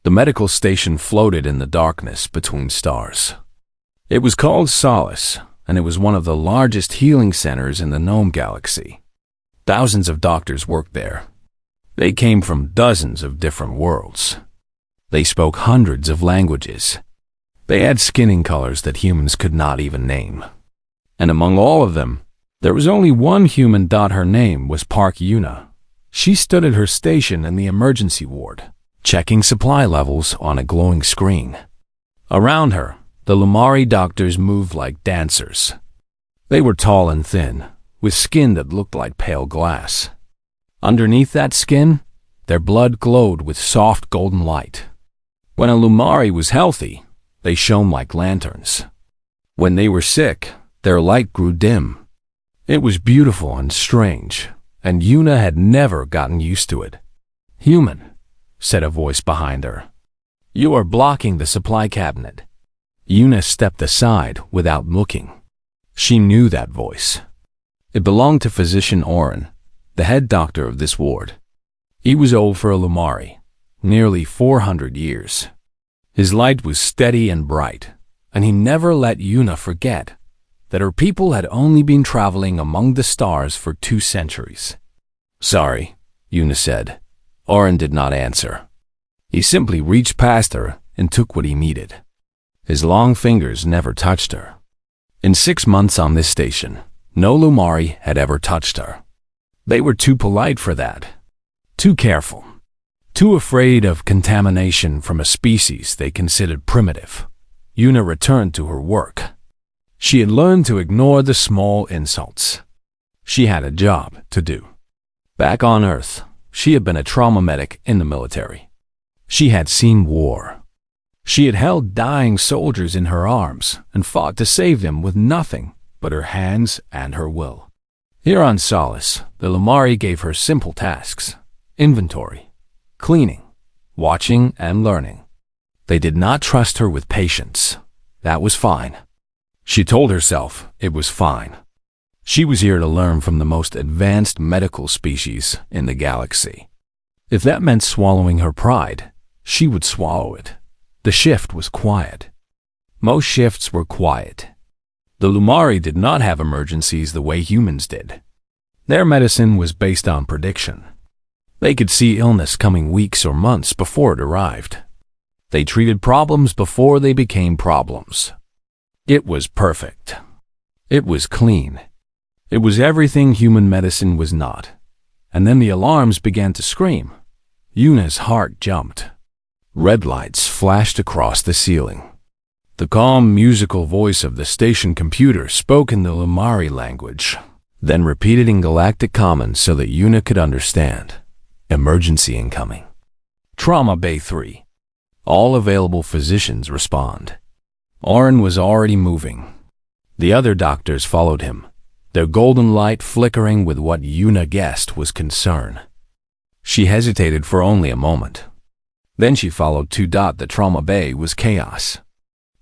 The medical station floated in the darkness between stars. It was called Solace, and it was one of the largest healing centers in the known galaxy. Thousands of doctors worked there. They came from dozens of different worlds. They spoke hundreds of languages. They had skin colors that humans could not even name. And among all of them, there was only one human. Her name was Park Yuna. She stood at her station in the emergency ward, checking supply levels on a glowing screen. Around her, the Lumari doctors moved like dancers. They were tall and thin, with skin that looked like pale glass. Underneath that skin, their blood glowed with soft golden light. When a Lumari was healthy, they shone like lanterns. When they were sick, their light grew dim. It was beautiful and strange, and Yuna had never gotten used to it. "Human," said a voice behind her. "You are blocking the supply cabinet." Yuna stepped aside without looking. She knew that voice. It belonged to physician Oren, the head doctor of this ward. He was old for a Lumari, nearly 400 years. His light was steady and bright, and he never let Yuna forget that her people had only been traveling among the stars for 2 centuries. "Sorry," Yuna said. Oren did not answer. He simply reached past her and took what he needed. His long fingers never touched her. In 6 months on this station, no Lumari had ever touched her. They were too polite for that, too careful, too afraid of contamination from a species they considered primitive. Yuna returned to her work. She had learned to ignore the small insults. She had a job to do. Back on Earth, she had been a trauma medic in the military. She had seen war. She had held dying soldiers in her arms and fought to save them with nothing but her hands and her will. Here on Solace, the Lumari gave her simple tasks: inventory, cleaning, watching, and learning. They did not trust her with patience. That was fine. She told herself it was fine. She was here to learn from the most advanced medical species in the galaxy. If that meant swallowing her pride, she would swallow it. The shift was quiet. Most shifts were quiet. The Lumari did not have emergencies the way humans did. Their medicine was based on prediction. They could see illness coming weeks or months before it arrived. They treated problems before they became problems. It was perfect. It was clean. It was everything human medicine was not. And then the alarms began to scream. Yuna's heart jumped. Red lights flashed across the ceiling. The calm, musical voice of the station computer spoke in the Lumari language, then repeated in Galactic Common so that Yuna could understand. Emergency incoming. Trauma Bay 3. All available physicians respond. Oren was already moving. The other doctors followed him, their golden light flickering with what Yuna guessed was concern. She hesitated for only a moment. Then she followed to. The trauma bay was chaos.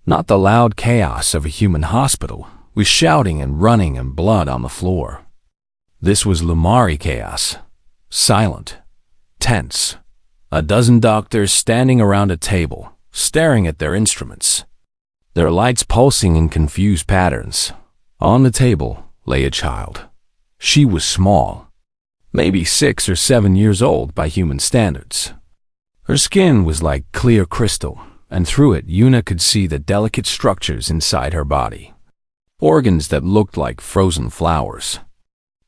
Not the loud chaos of a human hospital, with shouting and running and blood on the floor. This was Lumari chaos. Silent. Tense. A dozen doctors standing around a table, staring at their instruments. Their lights pulsing in confused patterns. On the table lay a child. She was small. Maybe 6 or 7 years old by human standards. Her skin was like clear crystal, and through it Yuna could see the delicate structures inside her body. Organs that looked like frozen flowers.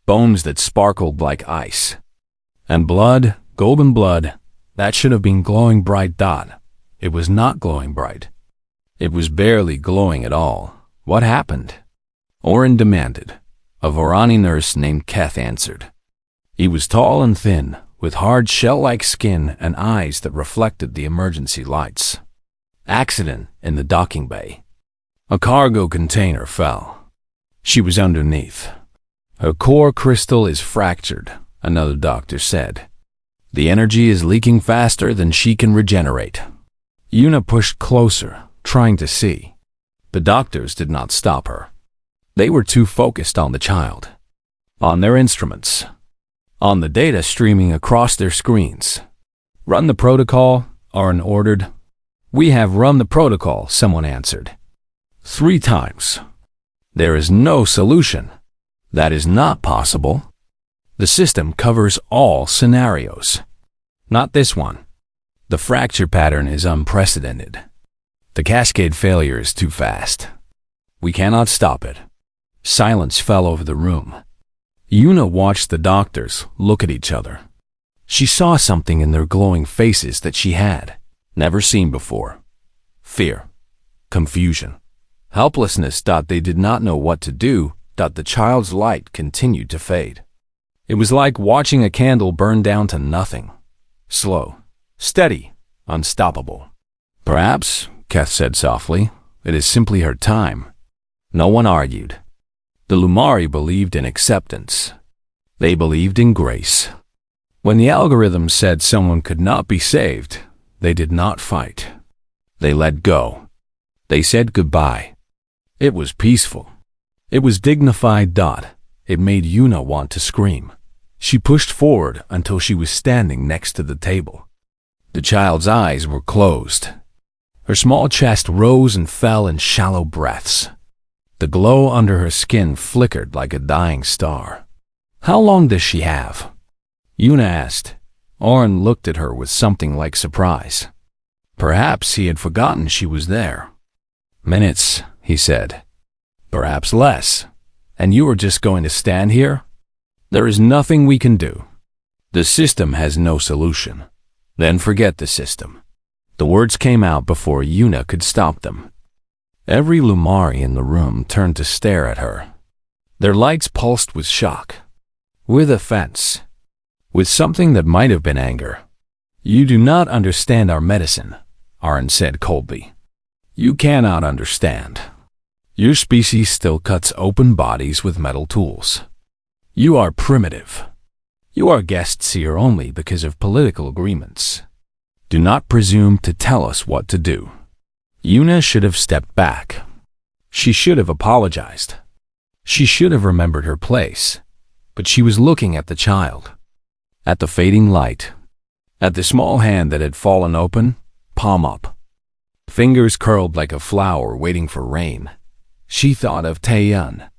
Bones that sparkled like ice. And blood, golden blood, that should have been glowing bright. It was not glowing bright. It was barely glowing at all. What happened? Oren demanded. A Vorani nurse named Keth answered. He was tall and thin, with hard shell-like skin and eyes that reflected the emergency lights. Accident in the docking bay. A cargo container fell. She was underneath. Her core crystal is fractured, another doctor said. The energy is leaking faster than she can regenerate. Yuna pushed closer, trying to see. The doctors did not stop her. They were too focused on the child, on their instruments, on the data streaming across their screens. Run the protocol, Oren ordered. "We have run the protocol," someone answered. 3 times. "There is no solution. That is not possible. The system covers all scenarios. Not this one. The fracture pattern is unprecedented. The cascade failure is too fast. We cannot stop it." Silence fell over the room. Yuna watched the doctors look at each other. She saw something in their glowing faces that she had never seen before. Fear, confusion, helplessness. They did not know what to do. The child's light continued to fade. It was like watching a candle burn down to nothing. Slow, steady, unstoppable. "Perhaps," Keth said softly, "it is simply her time." No one argued. The Lumari believed in acceptance. They believed in grace. When the algorithm said someone could not be saved, they did not fight. They let go. They said goodbye. It was peaceful. It was dignified. It made Yuna want to scream. She pushed forward until she was standing next to the table. The child's eyes were closed. Her small chest rose and fell in shallow breaths. The glow under her skin flickered like a dying star. "How long does she have?" Yuna asked. Oren looked at her with something like surprise. Perhaps he had forgotten she was there. "Minutes," he said. "Perhaps less. And you are just going to stand here? There is nothing we can do. The system has no solution. Then forget the system." The words came out before Yuna could stop them. Every Lumari in the room turned to stare at her. Their lights pulsed with shock, with offense, with something that might have been anger. "You do not understand our medicine," Oren said coldly. "You cannot understand. Your species still cuts open bodies with metal tools. You are primitive. You are guests here only because of political agreements. Do not presume to tell us what to do." Yuna should have stepped back. She should have apologized. She should have remembered her place. But she was looking at the child, at the fading light, at the small hand that had fallen open, palm up, fingers curled like a flower waiting for rain. She thought of Taeyun,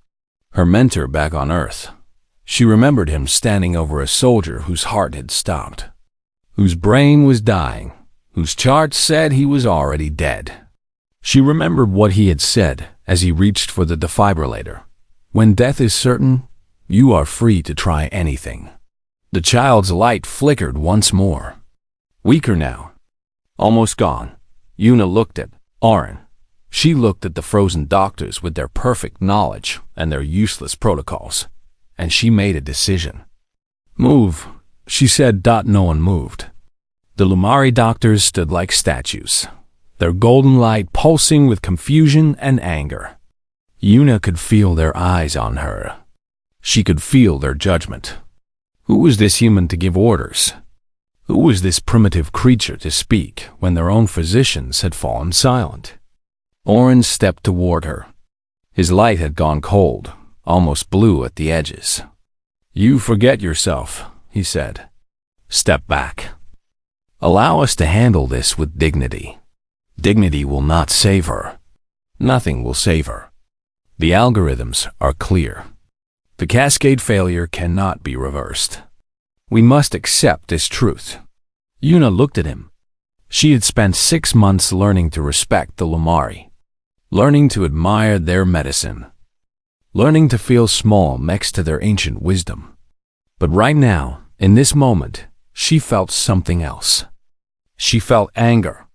her mentor back on Earth. She remembered him standing over a soldier whose heart had stopped, whose brain was dying, whose charts said he was already dead. She remembered what he had said as he reached for the defibrillator. "When death is certain, you are free to try anything." The child's light flickered once more. Weaker now, almost gone. Yuna looked at Oren. She looked at the frozen doctors with their perfect knowledge and their useless protocols, and she made a decision. "Move," she said. No one moved. The Lumari doctors stood like statues, their golden light pulsing with confusion and anger. Yuna could feel their eyes on her. She could feel their judgment. Who was this human to give orders? Who was this primitive creature to speak when their own physicians had fallen silent? Oren stepped toward her. His light had gone cold, almost blue at the edges. "You forget yourself," he said. "Step back. Allow us to handle this with dignity. Dignity will not save her. Nothing will save her. The algorithms are clear. The cascade failure cannot be reversed. We must accept this truth." Yuna looked at him. She had spent 6 months learning to respect the Lumari, learning to admire their medicine, learning to feel small next to their ancient wisdom. But right now, in this moment, she felt something else. She felt anger.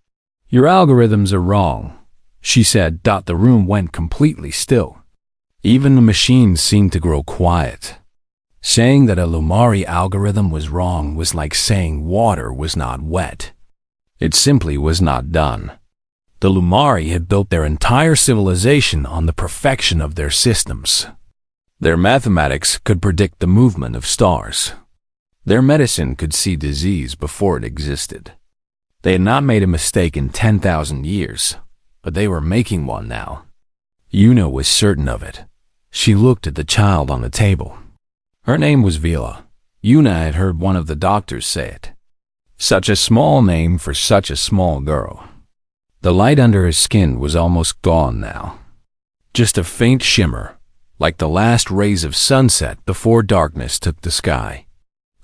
"Your algorithms are wrong," she said. The room went completely still. Even the machines seemed to grow quiet. Saying that a Lumari algorithm was wrong was like saying water was not wet. It simply was not done. The Lumari had built their entire civilization on the perfection of their systems. Their mathematics could predict the movement of stars. Their medicine could see disease before it existed. They had not made a mistake in 10,000 years, but they were making one now. Yuna was certain of it. She looked at the child on the table. Her name was Vila. Yuna had heard one of the doctors say it. Such a small name for such a small girl. The light under his skin was almost gone now. Just a faint shimmer, like the last rays of sunset before darkness took the sky.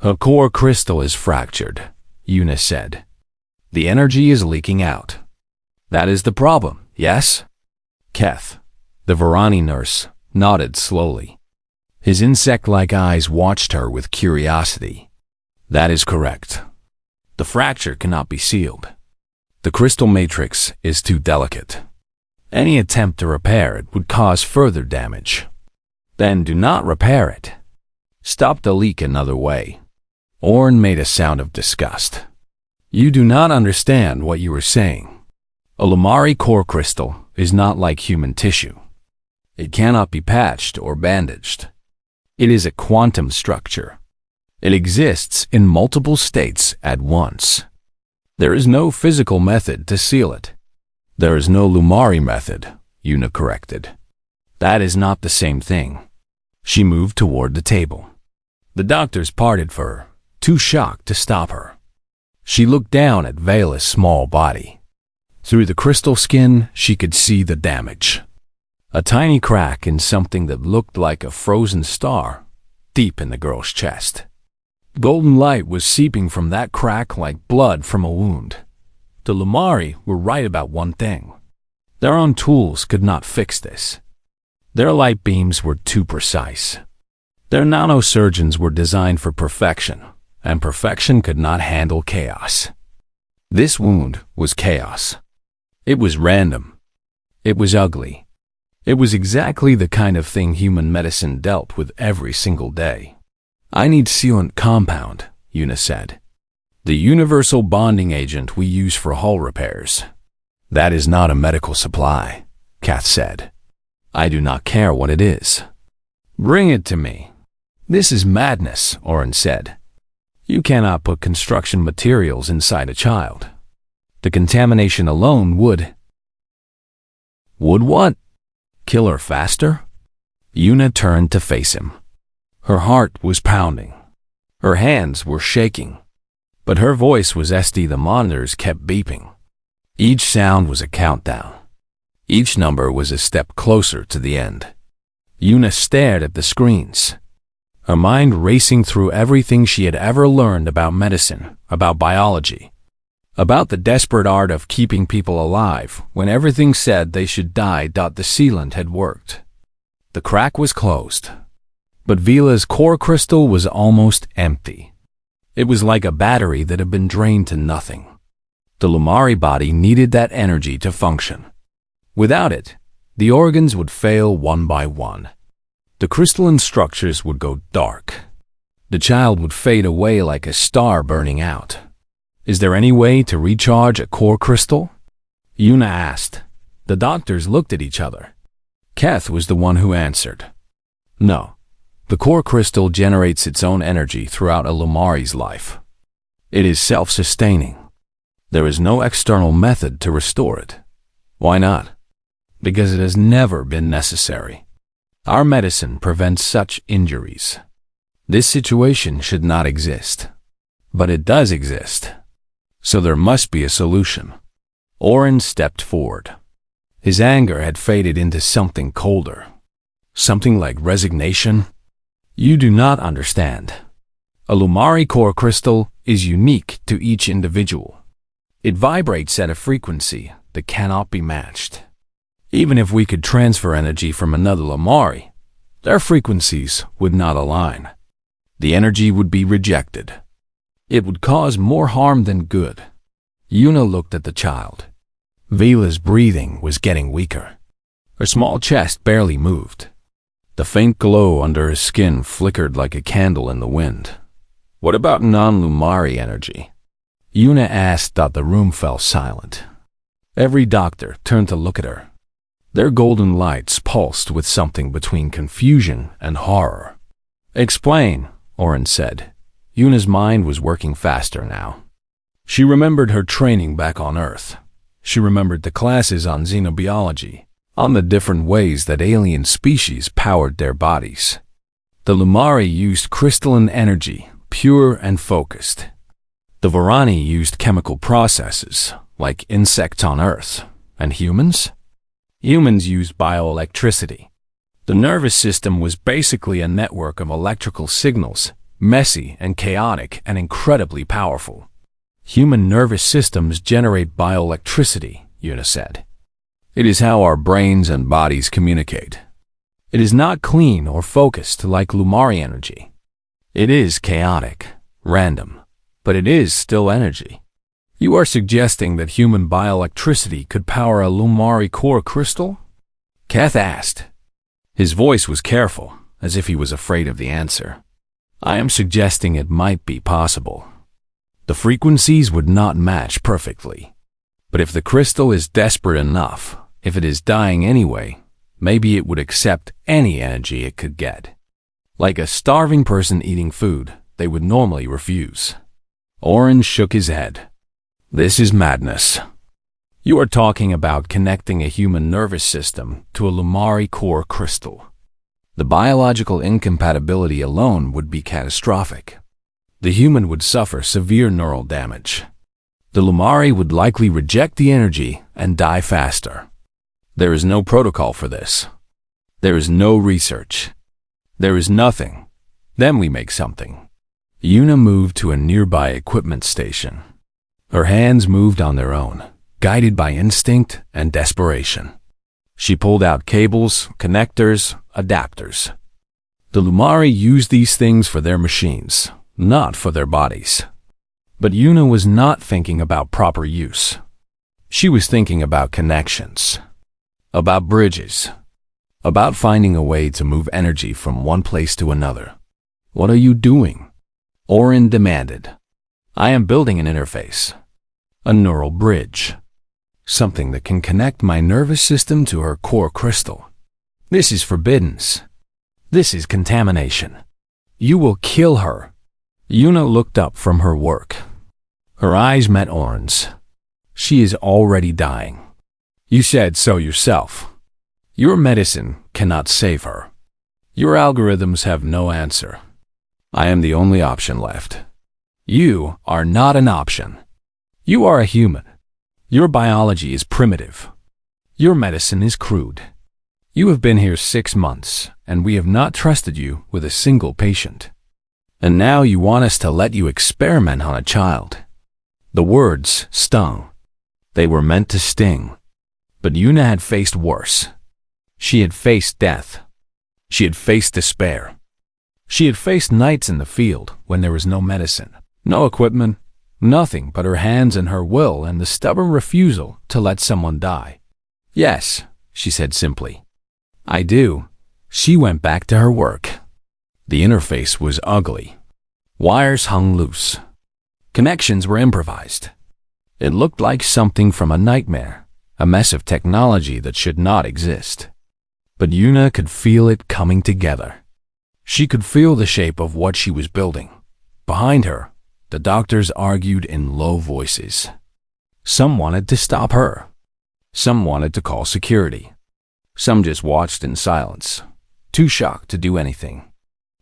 Her core crystal is fractured, Una said. The energy is leaking out. That is the problem, yes? Keth, the Varani nurse, nodded slowly. His insect-like eyes watched her with curiosity. That is correct. The fracture cannot be sealed. The crystal matrix is too delicate. Any attempt to repair it would cause further damage. Then do not repair it. Stop the leak another way. Orin made a sound of disgust. You do not understand what you are saying. A Lumari core crystal is not like human tissue. It cannot be patched or bandaged. It is a quantum structure. It exists in multiple states at once. There is no physical method to seal it. There is no Lumari method, Una corrected. That is not the same thing. She moved toward the table. The doctors parted for her, too shocked to stop her. She looked down at Vela's small body. Through the crystal skin, she could see the damage. A tiny crack in something that looked like a frozen star, deep in the girl's chest. Golden light was seeping from that crack like blood from a wound. The Lumari were right about one thing. Their own tools could not fix this. Their light beams were too precise. Their nanosurgeons were designed for perfection, and perfection could not handle chaos. This wound was chaos. It was random. It was ugly. It was exactly the kind of thing human medicine dealt with every single day. I need sealant compound, Una said. The universal bonding agent we use for hull repairs. That is not a medical supply, Kath said. I do not care what it is. Bring it to me. This is madness, Orin said. You cannot put construction materials inside a child. The contamination alone would... Would what? Kill her faster? Una turned to face him. Her heart was pounding. Her hands were shaking. But her voice was SD. The monitors kept beeping. Each sound was a countdown. Each number was a step closer to the end. Una stared at the screens, her mind racing through everything she had ever learned about medicine, about biology, about the desperate art of keeping people alive when everything said they should die. The sealant had worked. The crack was closed. But Vela's core crystal was almost empty. It was like a battery that had been drained to nothing. The Lumari body needed that energy to function. Without it, the organs would fail one by one. The crystalline structures would go dark. The child would fade away like a star burning out. Is there any way to recharge a core crystal? Una asked. The doctors looked at each other. Keth was the one who answered. No. The core crystal generates its own energy throughout a Lumari's life. It is self-sustaining. There is no external method to restore it. Why not? Because it has never been necessary. Our medicine prevents such injuries. This situation should not exist. But it does exist. So there must be a solution. Orin stepped forward. His anger had faded into something colder. Something like resignation. You do not understand. A Lumari core crystal is unique to each individual. It vibrates at a frequency that cannot be matched. Even if we could transfer energy from another Lumari, their frequencies would not align. The energy would be rejected. It would cause more harm than good. Una looked at the child. Vela's breathing was getting weaker. Her small chest barely moved. The faint glow under her skin flickered like a candle in the wind. What about non-Lumari energy? Una asked. The room fell silent. Every doctor turned to look at her. Their golden lights pulsed with something between confusion and horror. Explain, Orin said. Una's mind was working faster now. She remembered her training back on Earth. She remembered the classes on xenobiology, on the different ways that alien species powered their bodies. The Lumari used crystalline energy, pure and focused. The Varani used chemical processes, like insects on Earth. And humans? Humans used bioelectricity. The nervous system was basically a network of electrical signals, messy and chaotic and incredibly powerful. Human nervous systems generate bioelectricity, Yuna said. It is how our brains and bodies communicate. It is not clean or focused like Lumari energy. It is chaotic, random, but it is still energy. You are suggesting that human bioelectricity could power a Lumari core crystal? Keth asked. His voice was careful, as if he was afraid of the answer. I am suggesting it might be possible. The frequencies would not match perfectly. But if the crystal is desperate enough, if it is dying anyway, maybe it would accept any energy it could get. Like a starving person eating food, they would normally refuse. Oren shook his head. This is madness. You are talking about connecting a human nervous system to a Lumari core crystal. The biological incompatibility alone would be catastrophic. The human would suffer severe neural damage. The Lumari would likely reject the energy and die faster. There is no protocol for this. There is no research. There is nothing. Then we make something. Yuna moved to a nearby equipment station. Her hands moved on their own, guided by instinct and desperation. She pulled out cables, connectors, adapters. The Lumari used these things for their machines, not for their bodies. But Yuna was not thinking about proper use. She was thinking about connections, about bridges, about finding a way to move energy from one place to another. What are you doing? Oren demanded. I am building an interface, a neural bridge, something that can connect my nervous system to her core crystal. This is forbidden. This is contamination. You will kill her. Yuna looked up from her work. Her eyes met Oren's. She is already dying. You said so yourself. Your medicine cannot save her. Your algorithms have no answer. I am the only option left. You are not an option. You are a human. Your biology is primitive. Your medicine is crude. You have been here 6 months, and we have not trusted you with a single patient. And now you want us to let you experiment on a child. The words stung. They were meant to sting. But Yuna had faced worse. She had faced death. She had faced despair. She had faced nights in the field when there was no medicine, no equipment, nothing but her hands and her will and the stubborn refusal to let someone die. Yes, she said simply. I do. She went back to her work. The interface was ugly. Wires hung loose. Connections were improvised. It looked like something from a nightmare, a mess of technology that should not exist. But Yuna could feel it coming together. She could feel the shape of what she was building. Behind her, the doctors argued in low voices. Some wanted to stop her. Some wanted to call security. Some just watched in silence, too shocked to do anything.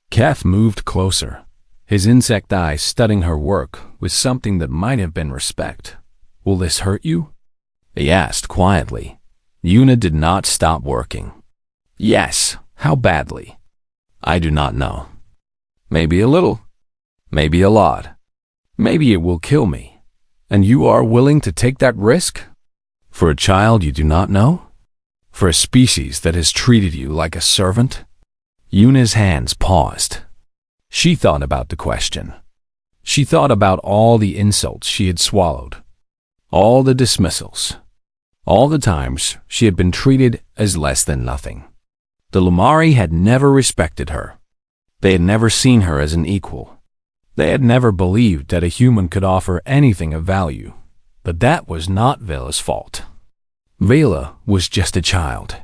Keth moved closer, his insect eyes studying her work with something that might have been respect. Will this hurt you? He asked quietly. Yuna did not stop working. Yes, how badly? I do not know. Maybe a little. Maybe a lot. Maybe it will kill me. And you are willing to take that risk? For a child you do not know? For a species that has treated you like a servant? Yuna's hands paused. She thought about the question. She thought about all the insults she had swallowed, all the dismissals, all the times she had been treated as less than nothing. The Lumari had never respected her. They had never seen her as an equal. They had never believed that a human could offer anything of value. But that was not Vela's fault. Vela was just a child.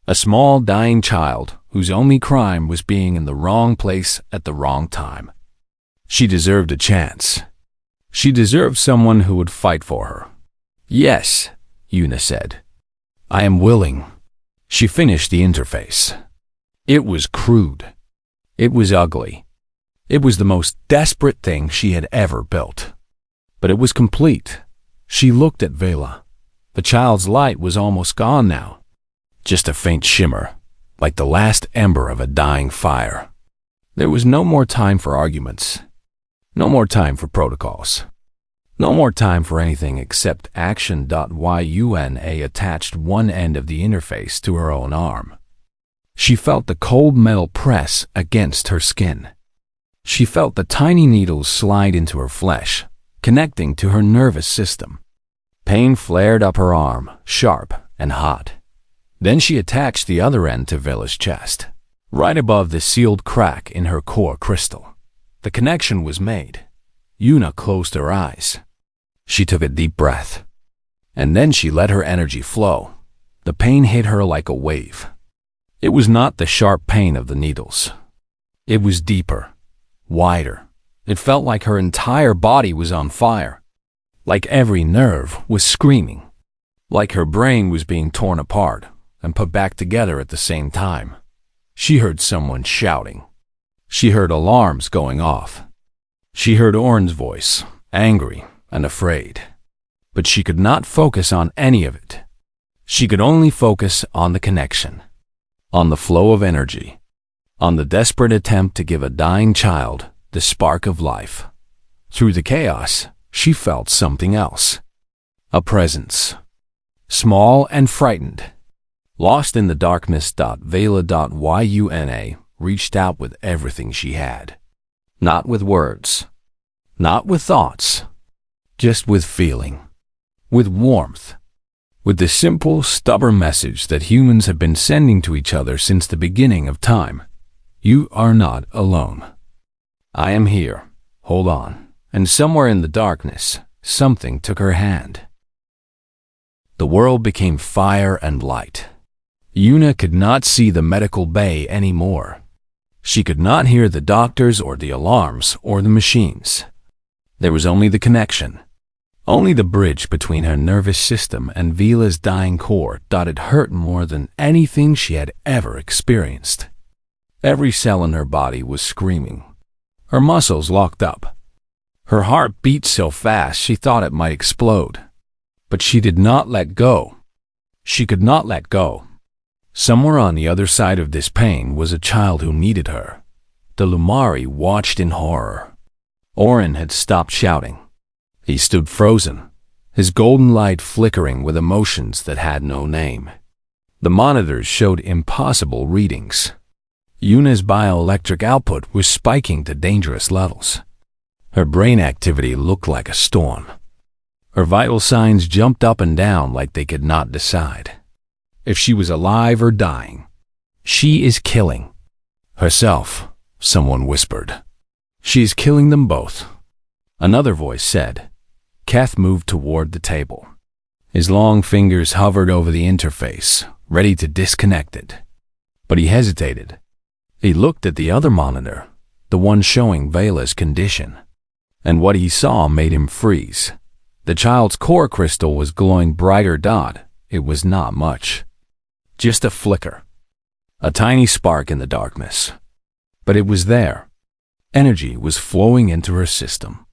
A small, dying child whose only crime was being in the wrong place at the wrong time. She deserved a chance. She deserved someone who would fight for her. Yes, Yuna said. I am willing. She finished the interface. It was crude. It was ugly. It was the most desperate thing she had ever built. But it was complete. She looked at Vela. The child's light was almost gone now. Just a faint shimmer, like the last ember of a dying fire. There was no more time for arguments. No more time for protocols. No more time for anything except action. Yuna attached one end of the interface to her own arm. She felt the cold metal press against her skin. She felt the tiny needles slide into her flesh, connecting to her nervous system. Pain flared up her arm, sharp and hot. Then she attached the other end to Vela's chest, right above the sealed crack in her core crystal. The connection was made. Yuna closed her eyes. She took a deep breath. And then she let her energy flow. The pain hit her like a wave. It was not the sharp pain of the needles. It was deeper, wider. It felt like her entire body was on fire. Like every nerve was screaming. Like her brain was being torn apart and put back together at the same time. She heard someone shouting. She heard alarms going off. She heard Oren's voice, angry and afraid. But she could not focus on any of it. She could only focus on the connection, on the flow of energy, on the desperate attempt to give a dying child the spark of life. Through the chaos, she felt something else. A presence. Small and frightened. Lost in the darkness. Vela.Yuna reached out with everything she had. Not with words. Not with thoughts. Just with feeling. With warmth. With the simple, stubborn message that humans have been sending to each other since the beginning of time. You are not alone. I am here. Hold on. And somewhere in the darkness, something took her hand. The world became fire and light. Yuna could not see the medical bay anymore. She could not hear the doctors or the alarms or the machines. There was only the connection. Only the bridge between her nervous system and Vela's dying core. It hurt more than anything she had ever experienced. Every cell in her body was screaming. Her muscles locked up. Her heart beat so fast she thought it might explode. But she did not let go. She could not let go. Somewhere on the other side of this pain was a child who needed her. The Lumari watched in horror. Oren had stopped shouting. He stood frozen, his golden light flickering with emotions that had no name. The monitors showed impossible readings. Yuna's bioelectric output was spiking to dangerous levels. Her brain activity looked like a storm. Her vital signs jumped up and down like they could not decide if she was alive or dying. She is killing herself, someone whispered. She is killing them both. Another voice said. Keth moved toward the table. His long fingers hovered over the interface, ready to disconnect it. But he hesitated. He looked at the other monitor, the one showing Vela's condition. And what he saw made him freeze. The child's core crystal was glowing brighter. It was not much. Just a flicker. A tiny spark in the darkness. But it was there. Energy was flowing into her system.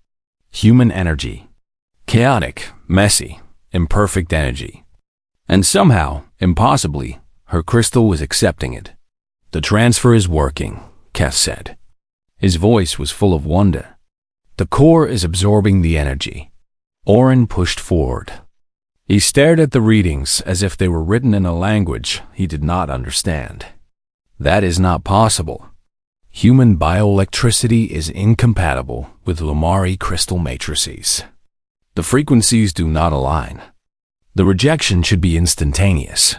Human energy. Chaotic, messy, imperfect energy. And somehow, impossibly, her crystal was accepting it. The transfer is working, Keth said. His voice was full of wonder. The core is absorbing the energy. Oren pushed forward. He stared at the readings as if they were written in a language he did not understand. That is not possible. Human bioelectricity is incompatible with Lumari crystal matrices. The frequencies do not align. The rejection should be instantaneous.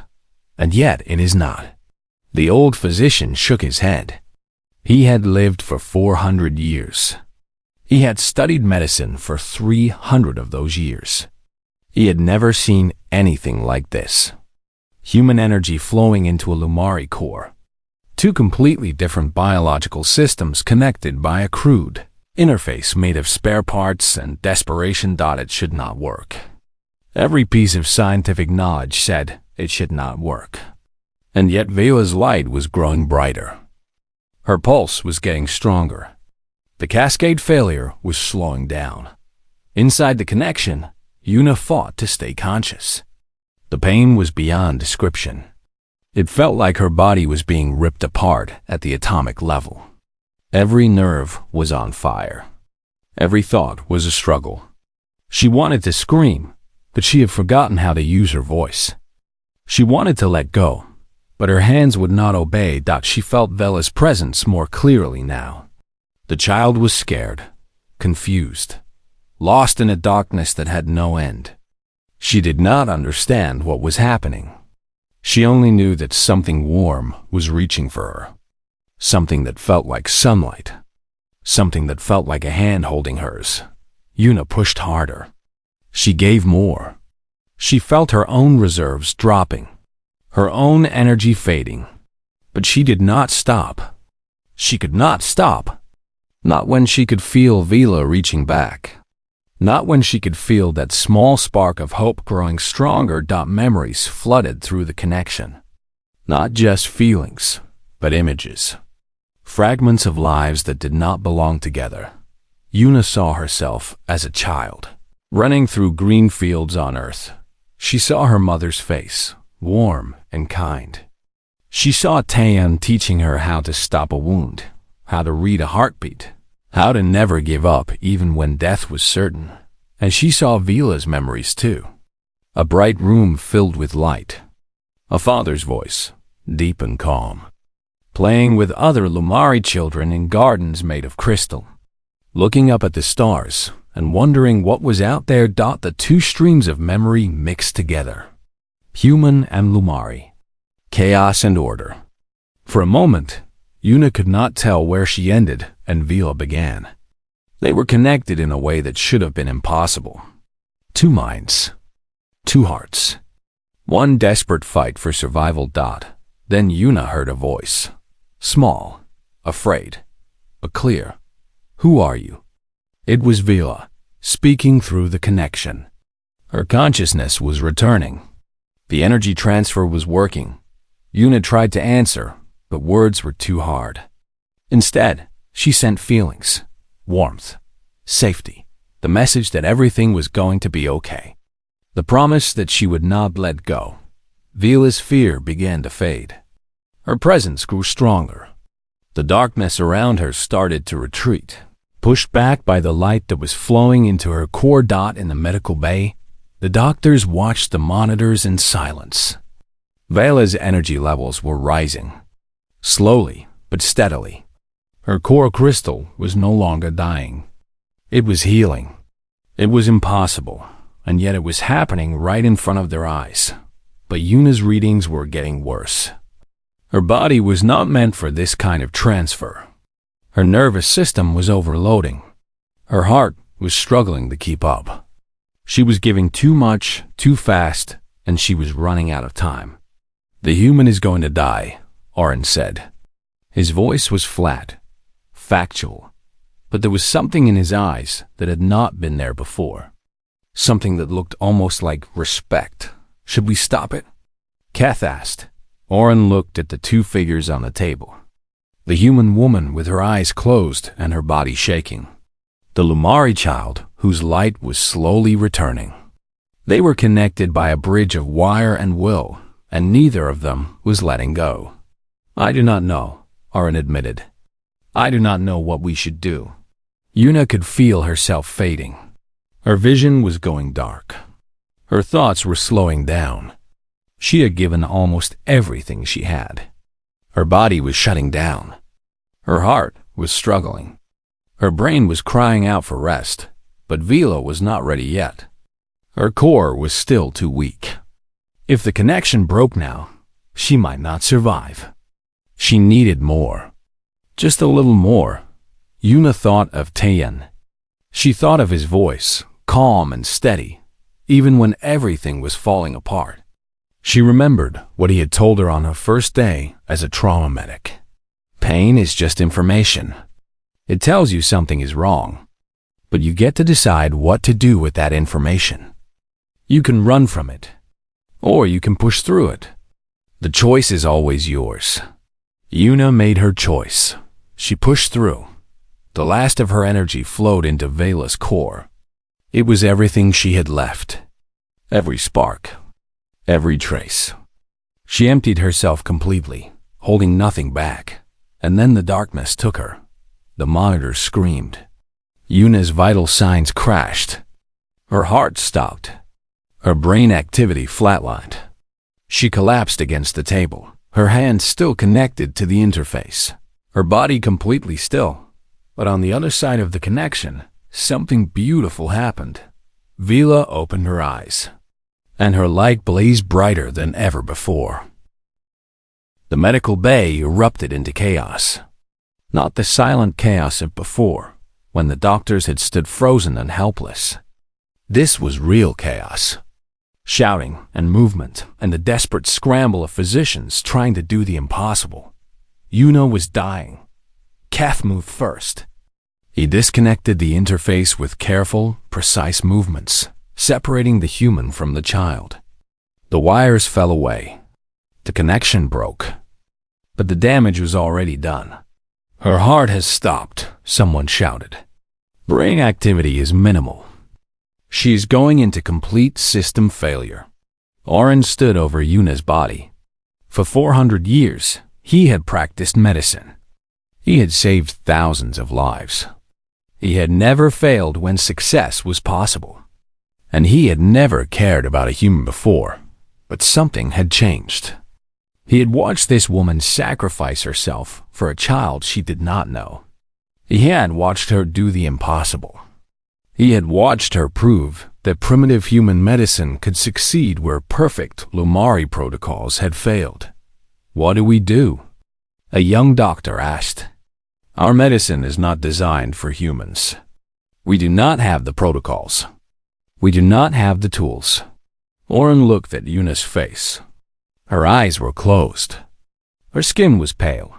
And yet it is not. The old physician shook his head. He had lived for 400 years. He had studied medicine for 300 of those years. He had never seen anything like this. Human energy flowing into a Lumari core. Two completely different biological systems connected by a crude interface made of spare parts and desperation. It should not work. Every piece of scientific knowledge said it should not work. And yet Vela's light was growing brighter. Her pulse was getting stronger. The cascade failure was slowing down. Inside the connection, Yuna fought to stay conscious. The pain was beyond description. It felt like her body was being ripped apart at the atomic level. Every nerve was on fire. Every thought was a struggle. She wanted to scream, but she had forgotten how to use her voice. She wanted to let go, but her hands would not obey. She felt Vela's presence more clearly now. The child was scared, confused, lost in a darkness that had no end. She did not understand what was happening. She only knew that something warm was reaching for her. Something that felt like sunlight. Something that felt like a hand holding hers. Yuna pushed harder. She gave more. She felt her own reserves dropping, her own energy fading. But she did not stop. She could not stop. Not when she could feel Vela reaching back. Not when she could feel that small spark of hope growing stronger. Memories flooded through the connection. Not just feelings, but images. Fragments of lives that did not belong together. Yuna saw herself as a child, running through green fields on Earth. She saw her mother's face, warm and kind. She saw Taeyeon teaching her how to stop a wound, how to read a heartbeat, how to never give up even when death was certain. And she saw Vela's memories too. A bright room filled with light. A father's voice, deep and calm. Playing with other Lumari children in gardens made of crystal. Looking up at the stars and wondering what was out there. The two streams of memory mixed together. Human and Lumari. Chaos and order. For a moment, Yuna could not tell where she ended and Vela began. They were connected in a way that should have been impossible. Two minds. Two hearts. One desperate fight for survival. Then Yuna heard a voice. Small, afraid, but clear. Who are you? It was Vela, speaking through the connection. Her consciousness was returning. The energy transfer was working. Yuna tried to answer, but words were too hard. Instead, she sent feelings, warmth, safety, the message that everything was going to be okay. The promise that she would not let go. Vela's fear began to fade. Her presence grew stronger. The darkness around her started to retreat, pushed back by the light that was flowing into her core. In the medical bay, the doctors watched the monitors in silence. Vela's energy levels were rising, slowly but steadily. Her core crystal was no longer dying. It was healing. It was impossible, and yet it was happening right in front of their eyes. But Yuna's readings were getting worse. Her body was not meant for this kind of transfer. Her nervous system was overloading. Her heart was struggling to keep up. She was giving too much, too fast, and she was running out of time. The human is going to die, Oren said. His voice was flat, factual, but there was something in his eyes that had not been there before. Something that looked almost like respect. Should we stop it? Kath asked. Oren looked at the two figures on the table. The human woman with her eyes closed and her body shaking. The Lumari child whose light was slowly returning. They were connected by a bridge of wire and will, and neither of them was letting go. I do not know, Oren admitted. I do not know what we should do. Yuna could feel herself fading. Her vision was going dark. Her thoughts were slowing down. She had given almost everything she had. Her body was shutting down. Her heart was struggling. Her brain was crying out for rest, but Vela was not ready yet. Her core was still too weak. If the connection broke now, she might not survive. She needed more. Just a little more. Yuna thought of Taeyeon. She thought of his voice, calm and steady, even when everything was falling apart. She remembered what he had told her on her first day as a trauma medic. Pain is just information. It tells you something is wrong, but you get to decide what to do with that information. You can run from it, or you can push through it. The choice is always yours. Yuna made her choice. She pushed through. The last of her energy flowed into Vela's core. It was everything she had left. Every spark. Every trace. She emptied herself completely, holding nothing back. And then the darkness took her. The monitor screamed. Yuna's vital signs crashed. Her heart stopped. Her brain activity flatlined. She collapsed against the table, her hands still connected to the interface, her body completely still. But on the other side of the connection, something beautiful happened. Vila opened her eyes, and her light blazed brighter than ever before. The medical bay erupted into chaos. Not the silent chaos of before, when the doctors had stood frozen and helpless. This was real chaos. Shouting and movement and the desperate scramble of physicians trying to do the impossible. Yuna was dying. Kath moved first. He disconnected the interface with careful, precise movements, separating the human from the child. The wires fell away. The connection broke. But the damage was already done. Her heart has stopped, someone shouted. Brain activity is minimal. She is going into complete system failure. Oren stood over Yuna's body. For 400 years, he had practiced medicine. He had saved thousands of lives. He had never failed when success was possible. And he had never cared about a human before. But something had changed. He had watched this woman sacrifice herself for a child she did not know. He had watched her do the impossible. He had watched her prove that primitive human medicine could succeed where perfect Lumari protocols had failed. What do we do? A young doctor asked. Our medicine is not designed for humans. We do not have the protocols. We do not have the tools. Oren looked at Yuna's face. Her eyes were closed. Her skin was pale.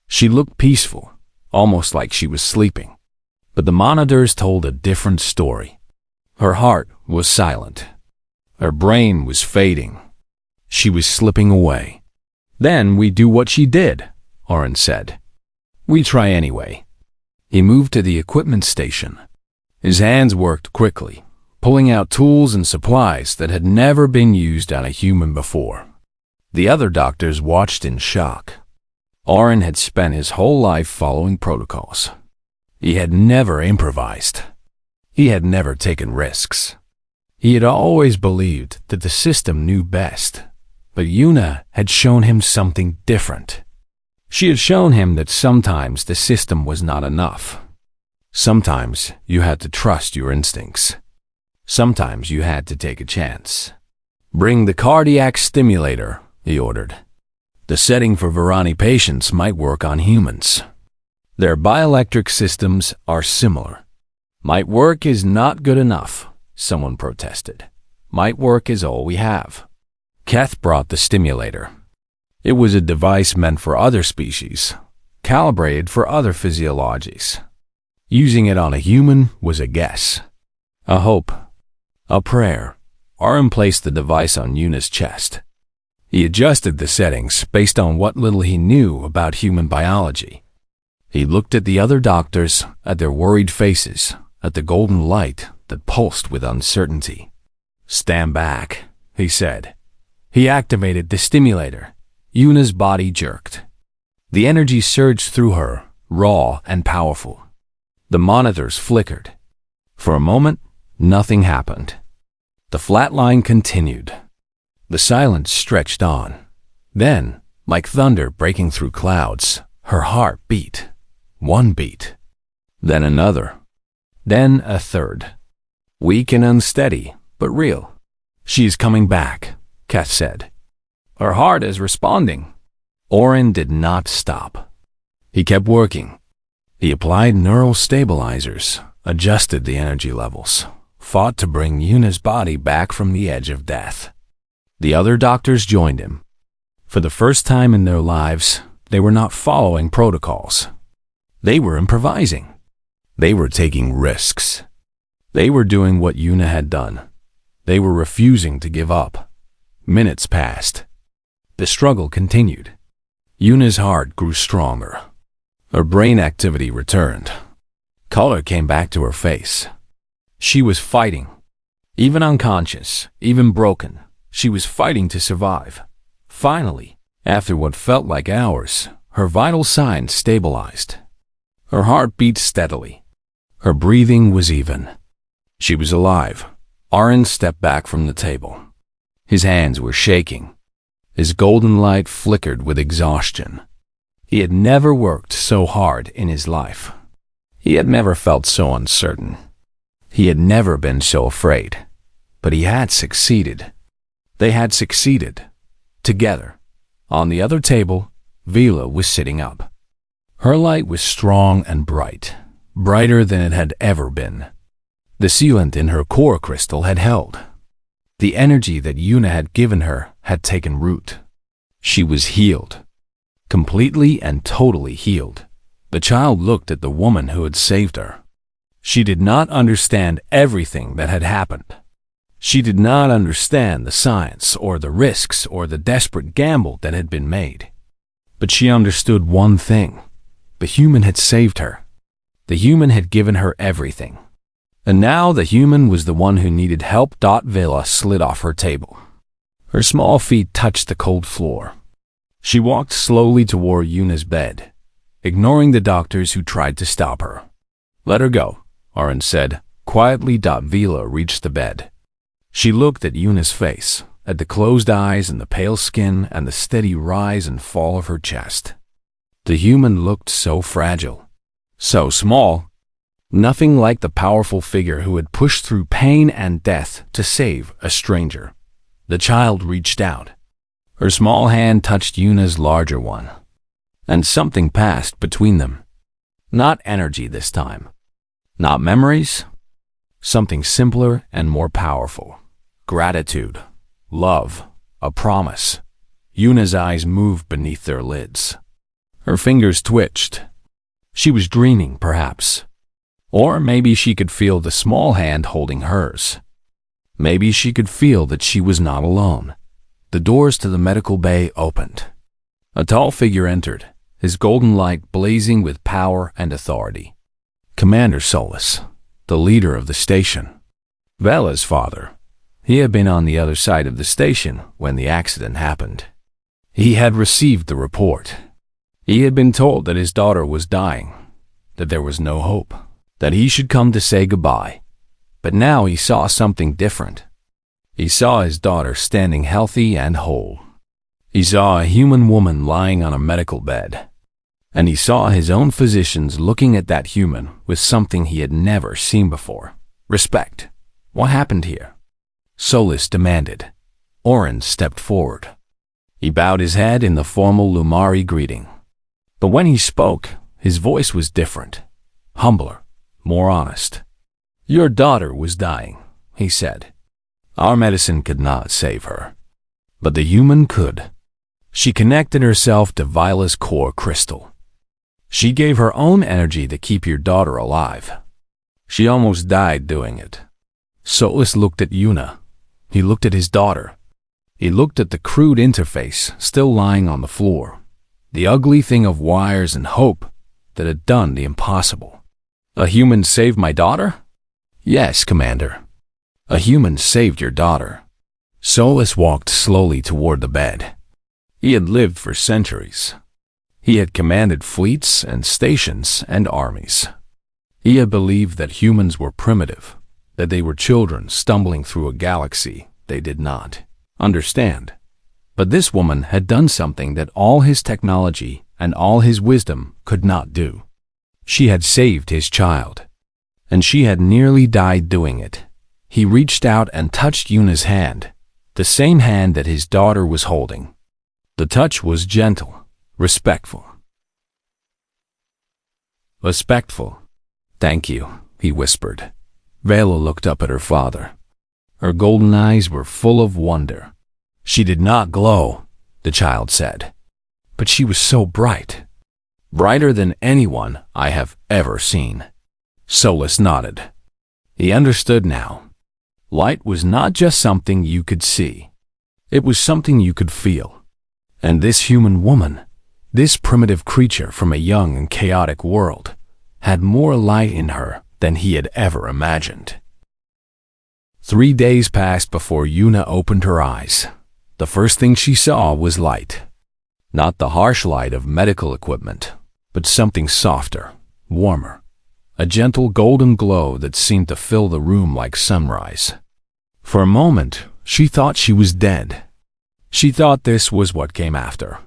She looked peaceful, almost like she was sleeping. But the monitors told a different story. Her heart was silent. Her brain was fading. She was slipping away. Then we do what she did, Oren said. We try anyway. He moved to the equipment station. His hands worked quickly, pulling out tools and supplies that had never been used on a human before. The other doctors watched in shock. Oren had spent his whole life following protocols. He had never improvised. He had never taken risks. He had always believed that the system knew best, but Yuna had shown him something different. She had shown him that sometimes the system was not enough. Sometimes you had to trust your instincts. Sometimes you had to take a chance. Bring the cardiac stimulator, he ordered. The setting for Varani patients might work on humans. Their bioelectric systems are similar. Might work is not good enough, someone protested. Might work is all we have. Kath brought the stimulator. It was a device meant for other species, calibrated for other physiologies. Using it on a human was a guess, a hope, a prayer. Oren placed the device on Yuna's chest. He adjusted the settings based on what little he knew about human biology. He looked at the other doctors, at their worried faces, at the golden light that pulsed with uncertainty. Stand back, he said. He activated the stimulator. Yuna's body jerked. The energy surged through her, raw and powerful. The monitors flickered. For a moment, nothing happened. The flat line continued. The silence stretched on. Then, like thunder breaking through clouds, her heart beat. One beat. Then another. Then a third. Weak and unsteady, but real. She is coming back, Kath said. Her heart is responding. Oren did not stop. He kept working. He applied neural stabilizers, adjusted the energy levels, fought to bring Yuna's body back from the edge of death. The other doctors joined him. For the first time in their lives, they were not following protocols. They were improvising. They were taking risks. They were doing what Yuna had done. They were refusing to give up. Minutes passed. The struggle continued. Yuna's heart grew stronger. Her brain activity returned. Color came back to her face. She was fighting. Even unconscious, even broken, she was fighting to survive. Finally, after what felt like hours, her vital signs stabilized. Her heart beat steadily. Her breathing was even. She was alive. Oren stepped back from the table. His hands were shaking. His golden light flickered with exhaustion. He had never worked so hard in his life. He had never felt so uncertain. He had never been so afraid. But he had succeeded. They had succeeded. Together. On the other table, Vila was sitting up. Her light was strong and bright, brighter than it had ever been. The sealant in her core crystal had held. The energy that Yuna had given her had taken root. She was healed. Completely and totally healed. The child looked at the woman who had saved her. She did not understand everything that had happened. She did not understand the science or the risks or the desperate gamble that had been made. But she understood one thing. The human had saved her. The human had given her everything. And now the human was the one who needed help. Vila slid off her table. Her small feet touched the cold floor. She walked slowly toward Yuna's bed, ignoring the doctors who tried to stop her. "Let her go," Oren said, quietly. Vila reached the bed. She looked at Yuna's face, at the closed eyes and the pale skin and the steady rise and fall of her chest. The human looked so fragile, so small. Nothing like the powerful figure who had pushed through pain and death to save a stranger. The child reached out. Her small hand touched Yuna's larger one. And something passed between them. Not energy this time. Not memories. Something simpler and more powerful. Gratitude. Love. A promise. Yuna's eyes moved beneath their lids. Her fingers twitched. She was dreaming, perhaps. Or maybe she could feel the small hand holding hers. Maybe she could feel that she was not alone. The doors to the medical bay opened. A tall figure entered, his golden light blazing with power and authority. Commander Solus, the leader of the station. Vela's father. He had been on the other side of the station when the accident happened. He had received the report. He had been told that his daughter was dying, that there was no hope, that he should come to say goodbye. But now he saw something different. He saw his daughter standing healthy and whole. He saw a human woman lying on a medical bed. And he saw his own physicians looking at that human with something he had never seen before. Respect. What happened here? Solus demanded. Oren stepped forward. He bowed his head in the formal Lumari greeting. But when he spoke, his voice was different, humbler, more honest. "Your daughter was dying," he said. "Our medicine could not save her. But the human could." She connected herself to Vila's core crystal. She gave her own energy to keep your daughter alive. She almost died doing it. Solus looked at Yuna. He looked at his daughter. He looked at the crude interface still lying on the floor. The ugly thing of wires and hope that had done the impossible. "A human saved my daughter?" "Yes, Commander. A human saved your daughter." Solus walked slowly toward the bed. He had lived for centuries. He had commanded fleets and stations and armies. He had believed that humans were primitive, that they were children stumbling through a galaxy they did not understand. But this woman had done something that all his technology and all his wisdom could not do. She had saved his child, and she had nearly died doing it. He reached out and touched Yuna's hand, the same hand that his daughter was holding. The touch was gentle, respectful. Respectful. "Thank you," he whispered. Vela looked up at her father. Her golden eyes were full of wonder. "She did not glow," the child said, "but she was so bright. Brighter than anyone I have ever seen." Solus nodded. He understood now. Light was not just something you could see. It was something you could feel. And this human woman, this primitive creature from a young and chaotic world, had more light in her than he had ever imagined. 3 days passed before Yuna opened her eyes. The first thing she saw was light. Not the harsh light of medical equipment, but something softer, warmer. A gentle golden glow that seemed to fill the room like sunrise. For a moment, she thought she was dead. She thought this was what came after.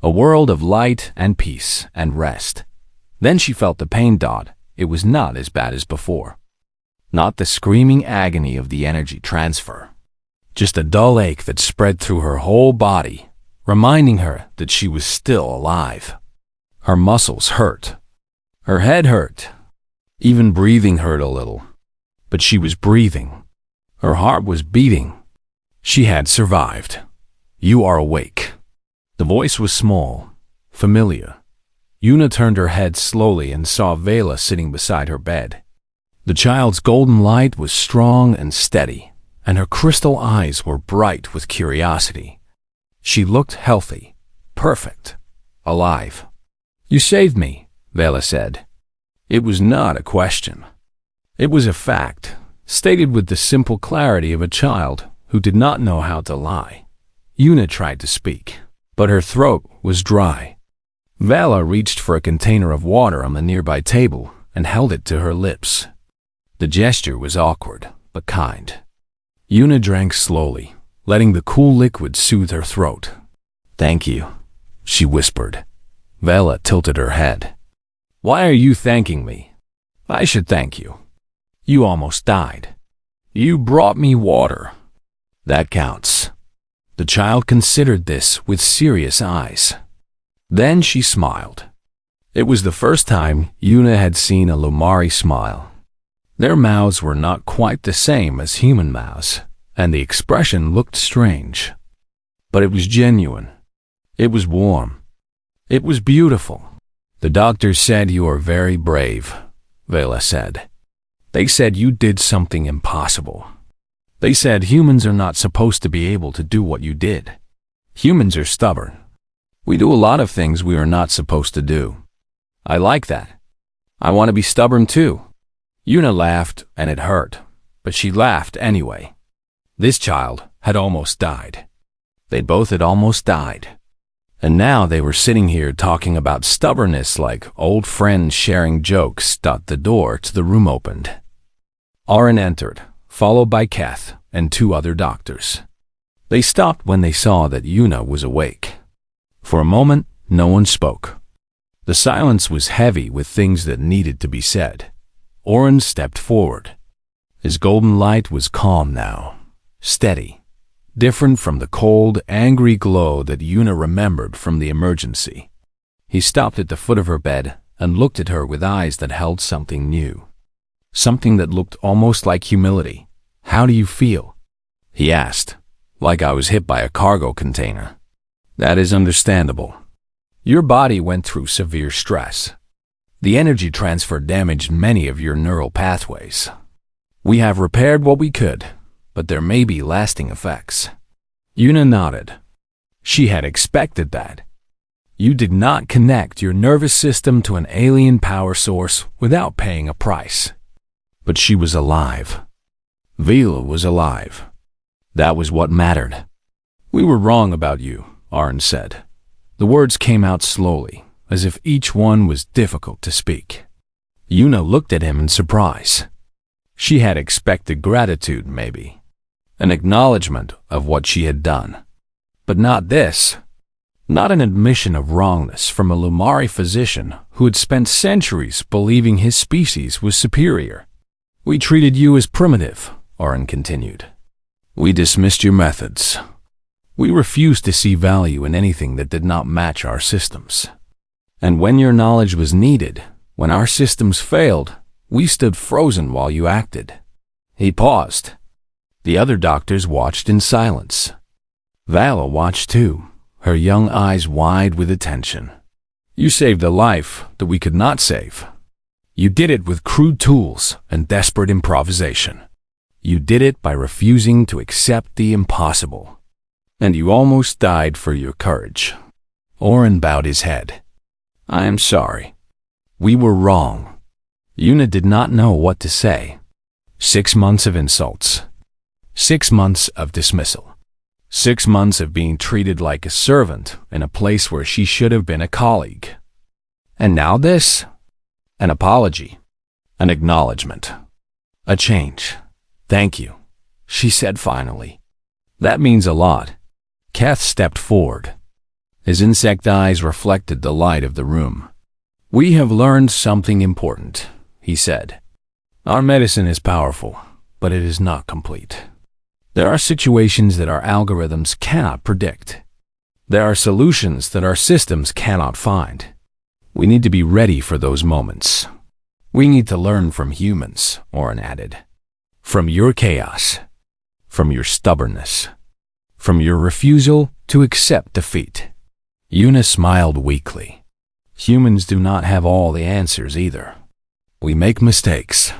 A world of light and peace and rest. Then she felt the pain dot. It was not as bad as before. Not the screaming agony of the energy transfer. Just a dull ache that spread through her whole body, reminding her that she was still alive. Her muscles hurt. Her head hurt. Even breathing hurt a little. But she was breathing. Her heart was beating. She had survived. You are awake. The voice was small, familiar. Yuna turned her head slowly and saw Vela sitting beside her bed. The child's golden light was strong and steady, and her crystal eyes were bright with curiosity. She looked healthy, perfect, alive. You saved me, Vela said. It was not a question. It was a fact, stated with the simple clarity of a child who did not know how to lie. Yuna tried to speak, but her throat was dry. Vela reached for a container of water on the nearby table and held it to her lips. The gesture was awkward, but kind. Yuna drank slowly, letting the cool liquid soothe her throat. Thank you, she whispered. Vela tilted her head. Why are you thanking me? I should thank you. You almost died. You brought me water. That counts. The child considered this with serious eyes. Then she smiled. It was the first time Yuna had seen a Lumari smile. Their mouths were not quite the same as human mouths, and the expression looked strange. But it was genuine. It was warm. It was beautiful. The doctors said you are very brave, Vela said. They said you did something impossible. They said humans are not supposed to be able to do what you did. Humans are stubborn. We do a lot of things we are not supposed to do. I like that. I want to be stubborn too. Yuna laughed, and it hurt, but she laughed anyway. This child had almost died. They both had almost died. And now they were sitting here talking about stubbornness like old friends sharing jokes. The door to the room opened. Auron entered, followed by Keth and 2 other doctors. They stopped when they saw that Yuna was awake. For a moment, no one spoke. The silence was heavy with things that needed to be said. Auron stepped forward. His golden light was calm now, steady, different from the cold, angry glow that Yuna remembered from the emergency. He stopped at the foot of her bed and looked at her with eyes that held something new. Something that looked almost like humility. How do you feel? He asked, like I was hit by a cargo container. That is understandable. Your body went through severe stress. The energy transfer damaged many of your neural pathways. We have repaired what we could, but there may be lasting effects. Yuna nodded. She had expected that. You did not connect your nervous system to an alien power source without paying a price. But she was alive. Vela was alive. That was what mattered. We were wrong about you, Auron said. The words came out slowly, as if each one was difficult to speak. Yuna looked at him in surprise. She had expected gratitude, maybe. An acknowledgement of what she had done. But not this. Not an admission of wrongness from a Lumari physician who had spent centuries believing his species was superior. We treated you as primitive, Auron continued. We dismissed your methods. We refused to see value in anything that did not match our systems. And when your knowledge was needed, when our systems failed, we stood frozen while you acted. He paused. The other doctors watched in silence. Vala watched too, her young eyes wide with attention. You saved a life that we could not save. You did it with crude tools and desperate improvisation. You did it by refusing to accept the impossible. And you almost died for your courage. Auron bowed his head. I am sorry. We were wrong. Yuna did not know what to say. 6 months of insults. 6 months of dismissal. 6 months of being treated like a servant in a place where she should have been a colleague. And now this? An apology. An acknowledgement. A change. Thank you, she said finally. That means a lot. Keth stepped forward. His insect eyes reflected the light of the room. We have learned something important, he said. Our medicine is powerful, but it is not complete. There are situations that our algorithms cannot predict. There are solutions that our systems cannot find. We need to be ready for those moments. We need to learn from humans, Oren added. From your chaos. From your stubbornness. From your refusal to accept defeat. Una smiled weakly. Humans do not have all the answers either. We make mistakes.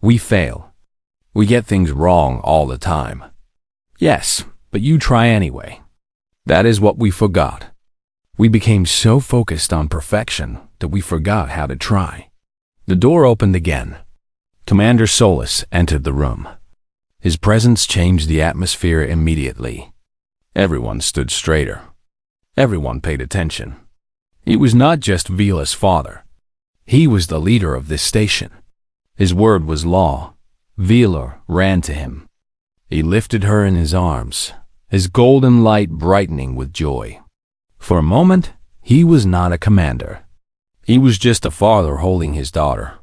We fail. We get things wrong all the time. Yes, but you try anyway. That is what we forgot. We became so focused on perfection that we forgot how to try. The door opened again. Commander Solus entered the room. His presence changed the atmosphere immediately. Everyone stood straighter. Everyone paid attention. He was not just Vila's father. He was the leader of this station. His word was law. Vila ran to him. He lifted her in his arms, his golden light brightening with joy. For a moment, he was not a commander. He was just a father holding his daughter.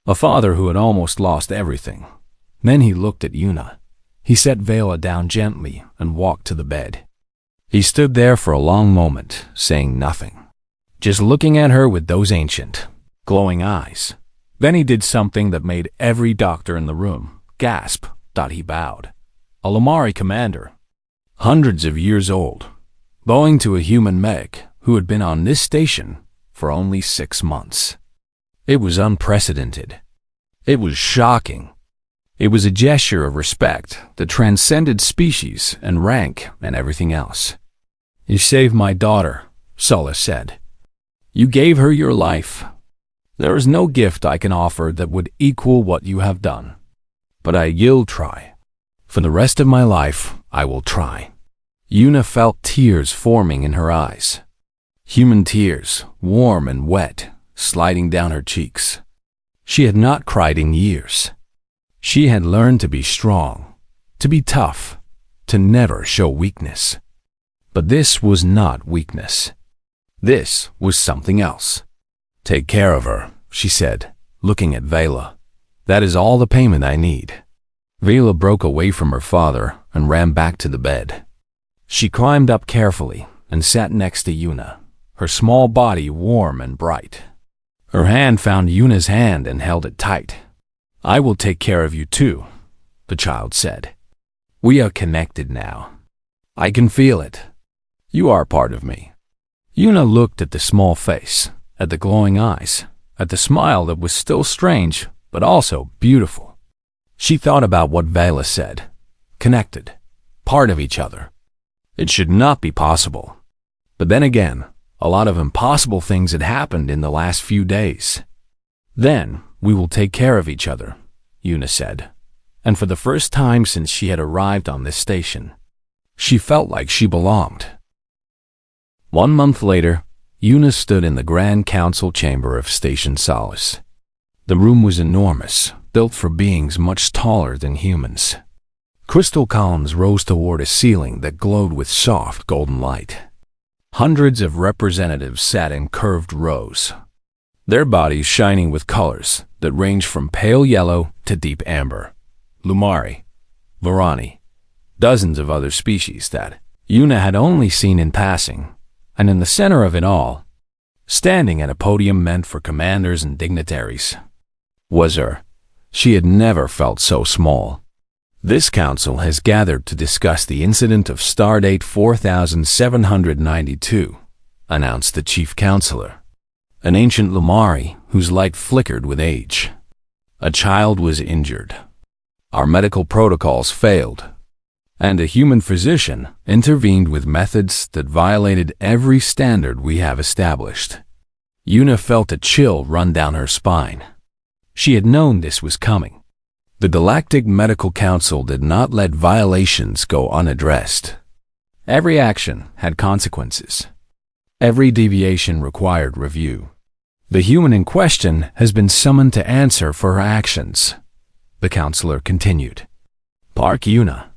A father who had almost lost everything. Then he looked at Una. He set Vela down gently and walked to the bed. He stood there for a long moment, saying nothing, just looking at her with those ancient, glowing eyes. Then he did something that made every doctor in the room gasp. He bowed. A Lamari commander, hundreds of years old, bowing to a human mech who had been on this station for only 6 months. It was unprecedented. It was shocking. It was a gesture of respect that transcended species and rank and everything else. You saved my daughter, Solus said. You gave her your life. There is no gift I can offer that would equal what you have done. But I will try. For the rest of my life, I will try. Una felt tears forming in her eyes. Human tears, warm and wet, sliding down her cheeks. She had not cried in years. She had learned to be strong, to be tough, to never show weakness. But this was not weakness. This was something else. Take care of her, she said, looking at Vela. That is all the payment I need. Vela broke away from her father and ran back to the bed. She climbed up carefully and sat next to Una, her small body warm and bright. Her hand found Una's hand and held it tight. I will take care of you too, the child said. We are connected now. I can feel it. You are part of me. Una looked at the small face, at the glowing eyes, at the smile that was still strange but also beautiful. She thought about what Vela said. Connected. Part of each other. It should not be possible. But then again, a lot of impossible things had happened in the last few days. Then we will take care of each other, Una said. And for the first time since she had arrived on this station, she felt like she belonged. 1 month later, Una stood in the Grand Council chamber of Station Solace. The room was enormous, built for beings much taller than humans. Crystal columns rose toward a ceiling that glowed with soft golden light. Hundreds of representatives sat in curved rows, their bodies shining with colors that ranged from pale yellow to deep amber. Lumari, Varani, dozens of other species that Una had only seen in passing, and in the center of it all, standing at a podium meant for commanders and dignitaries, was her. She had never felt so small. This council has gathered to discuss the incident of Stardate 4792, announced the chief counselor. An ancient Lumari whose light flickered with age. A child was injured. Our medical protocols failed, and a human physician intervened with methods that violated every standard we have established. Una felt a chill run down her spine. She had known this was coming. The Galactic Medical Council did not let violations go unaddressed. Every action had consequences. Every deviation required review. The human in question has been summoned to answer for her actions, the counselor continued. Park Yuna,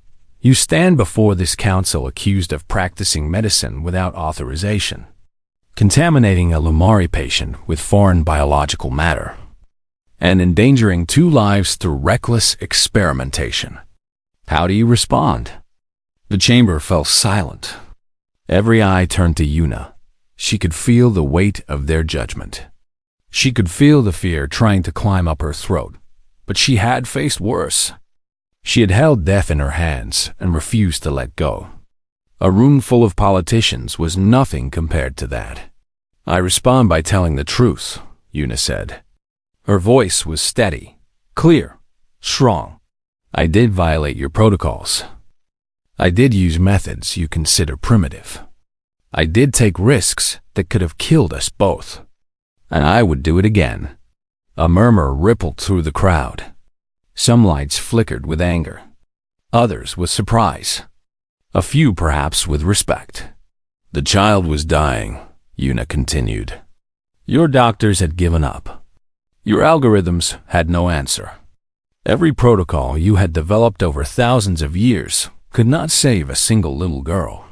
you stand before this council accused of practicing medicine without authorization, contaminating a Lumari patient with foreign biological matter, and endangering 2 lives through reckless experimentation. How do you respond? The chamber fell silent. Every eye turned to Yuna. She could feel the weight of their judgment. She could feel the fear trying to climb up her throat, but she had faced worse. She had held death in her hands and refused to let go. A room full of politicians was nothing compared to that. I respond by telling the truth, Yuna said. Her voice was steady, clear, strong. I did violate your protocols. I did use methods you consider primitive. I did take risks that could have killed us both. And I would do it again. A murmur rippled through the crowd. Some lights flickered with anger. Others with surprise. A few perhaps with respect. The child was dying, Yuna continued. Your doctors had given up. Your algorithms had no answer. Every protocol you had developed over thousands of years could not save a single little girl.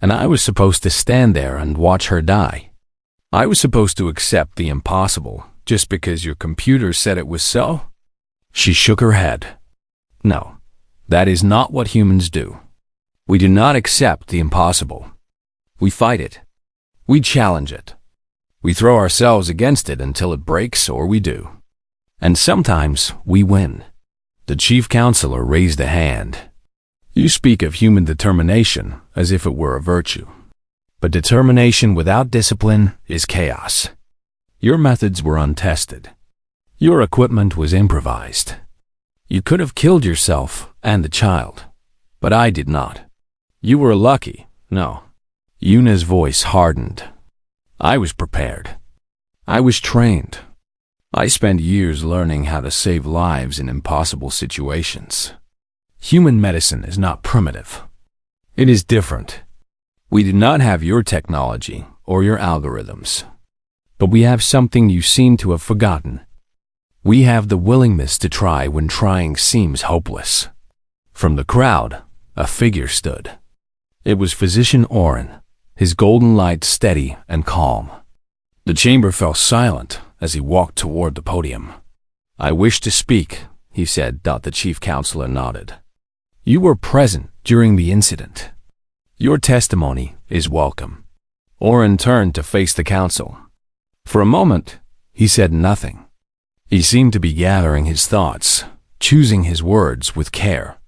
And I was supposed to stand there and watch her die. I was supposed to accept the impossible just because your computer said it was so? She shook her head. No, that is not what humans do. We do not accept the impossible. We fight it. We challenge it. We throw ourselves against it until it breaks or we do. And sometimes we win. The chief counselor raised a hand. You speak of human determination as if it were a virtue. But determination without discipline is chaos. Your methods were untested. Your equipment was improvised. You could have killed yourself and the child, but I did not. You were lucky, no. Yuna's voice hardened. I was prepared. I was trained. I spent years learning how to save lives in impossible situations. Human medicine is not primitive. It is different. We do not have your technology or your algorithms. But we have something you seem to have forgotten. We have the willingness to try when trying seems hopeless. From the crowd, a figure stood. It was Physician Oren, his golden light steady and calm. The chamber fell silent as he walked toward the podium. I wish to speak, he said. The chief counselor nodded. You were present during the incident. Your testimony is welcome. Oren turned to face the council. For a moment, he said nothing. He seemed to be gathering his thoughts, choosing his words with care.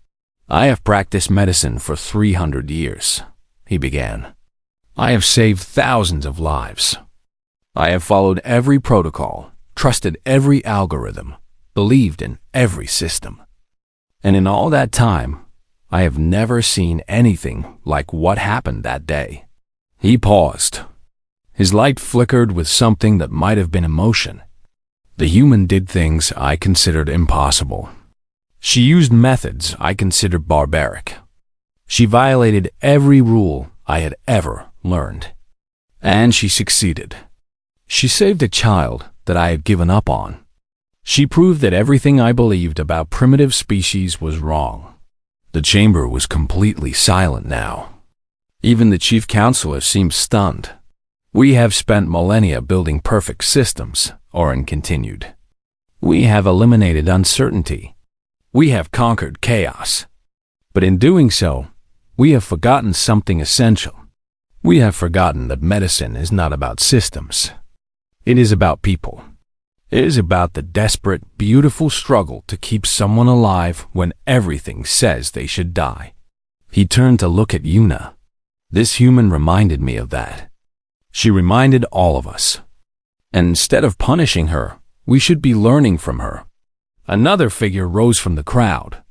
I have practiced medicine for 300 years, he began. I have saved thousands of lives. I have followed every protocol, trusted every algorithm, believed in every system. And in all that time, I have never seen anything like what happened that day. He paused. His light flickered with something that might have been emotion. The human did things I considered impossible. She used methods I considered barbaric. She violated every rule I had ever learned. And she succeeded. She saved a child that I had given up on. She proved that everything I believed about primitive species was wrong. The chamber was completely silent now. Even the chief counselor seemed stunned. We have spent millennia building perfect systems, Oren continued. We have eliminated uncertainty. We have conquered chaos. But in doing so, we have forgotten something essential. We have forgotten that medicine is not about systems. It is about people. It is about the desperate, beautiful struggle to keep someone alive when everything says they should die. He turned to look at Yuna. This human reminded me of that. She reminded all of us. And instead of punishing her, we should be learning from her. Another figure rose from the crowd.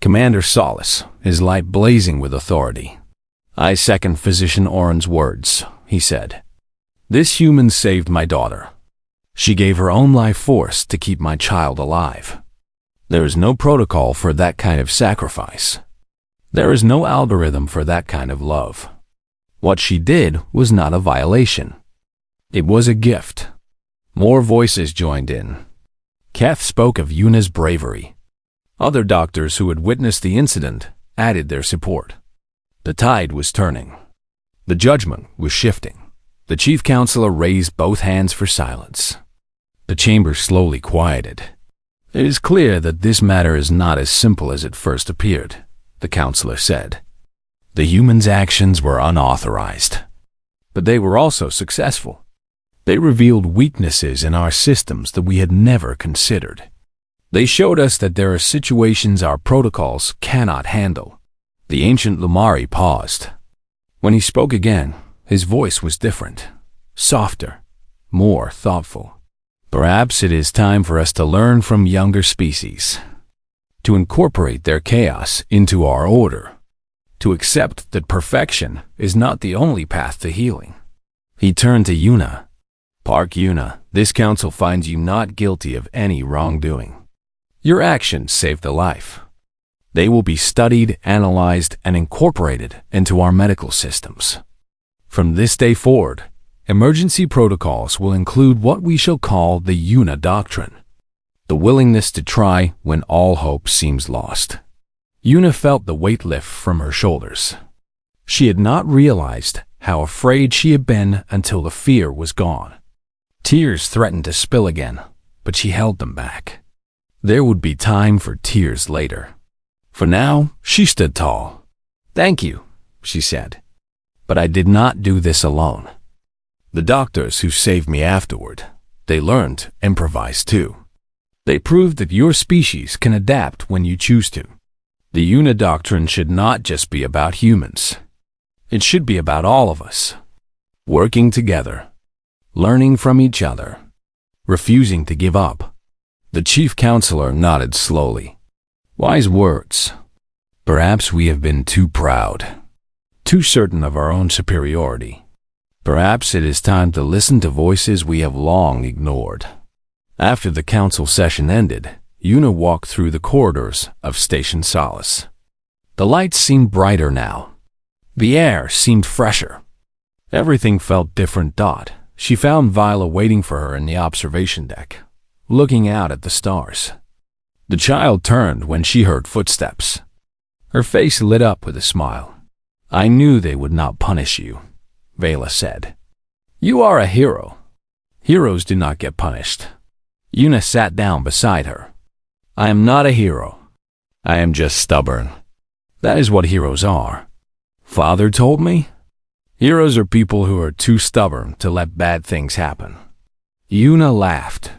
Commander Solace, his light blazing with authority. I second Physician Oren's words, he said. This human saved my daughter. She gave her own life force to keep my child alive. There is no protocol for that kind of sacrifice. There is no algorithm for that kind of love. What she did was not a violation. It was a gift. More voices joined in. Kath spoke of Yuna's bravery. Other doctors who had witnessed the incident added their support. The tide was turning. The judgment was shifting. The chief counselor raised both hands for silence. The chamber slowly quieted. It is clear that this matter is not as simple as it first appeared, the counselor said. The humans' actions were unauthorized, but they were also successful. They revealed weaknesses in our systems that we had never considered. They showed us that there are situations our protocols cannot handle. The ancient Lumari paused. When he spoke again, his voice was different, softer, more thoughtful. Perhaps it is time for us to learn from younger species, to incorporate their chaos into our order, to accept that perfection is not the only path to healing. He turned to Yuna. Park Yuna, this council finds you not guilty of any wrongdoing. Your actions saved a life. They will be studied, analyzed, and incorporated into our medical systems. From this day forward, emergency protocols will include what we shall call the Yuna Doctrine, the willingness to try when all hope seems lost. Yuna felt the weight lift from her shoulders. She had not realized how afraid she had been until the fear was gone. Tears threatened to spill again, but she held them back. There would be time for tears later. For now, she stood tall. "Thank you," she said. "But I did not do this alone. The doctors who saved me afterward, they learned to improvise too. They proved that your species can adapt when you choose to. The Yuna Doctrine should not just be about humans. It should be about all of us, working together, learning from each other, refusing to give up." The chief counselor nodded slowly. Wise words. Perhaps we have been too proud, too certain of our own superiority. Perhaps it is time to listen to voices we have long ignored. After the council session ended, Yuna walked through the corridors of Station Solace. The lights seemed brighter now. The air seemed fresher. Everything felt different. She found Viola waiting for her in the observation deck, looking out at the stars. The child turned when she heard footsteps. Her face lit up with a smile. "I knew they would not punish you," Vela said. "You are a hero. Heroes do not get punished." Yuna sat down beside her. "I am not a hero. I am just stubborn. That is what heroes are. Father told me. Heroes are people who are too stubborn to let bad things happen." Yuna laughed.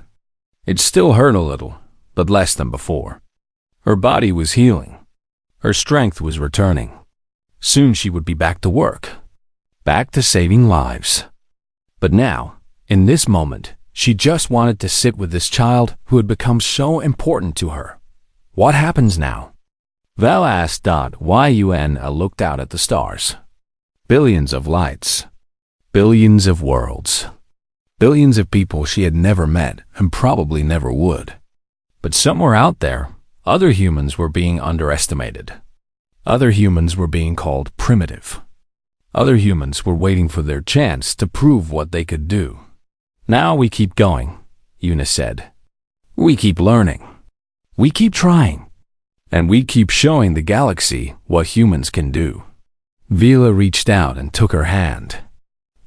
It still hurt a little, but less than before. Her body was healing. Her strength was returning. Soon she would be back to work, back to saving lives. But now, in this moment, she just wanted to sit with this child who had become so important to her. What happens now? Val asked. Why Yuna looked out at the stars. Billions of lights. Billions of worlds. Billions of people she had never met and probably never would. But somewhere out there, other humans were being underestimated. Other humans were being called primitive. Other humans were waiting for their chance to prove what they could do. "Now we keep going," Yuna said. "We keep learning. We keep trying. And we keep showing the galaxy what humans can do." Vila reached out and took her hand.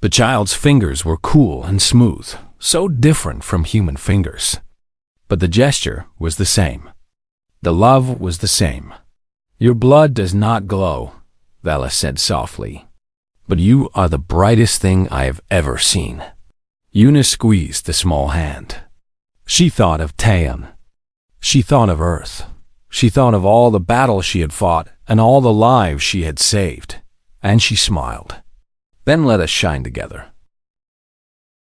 The child's fingers were cool and smooth, so different from human fingers. But the gesture was the same. The love was the same. "Your blood does not glow," Vela said softly. "But you are the brightest thing I have ever seen." Yuna squeezed the small hand. She thought of Taeyeon. She thought of Earth. She thought of all the battles she had fought and all the lives she had saved. And she smiled. "Then let us shine together."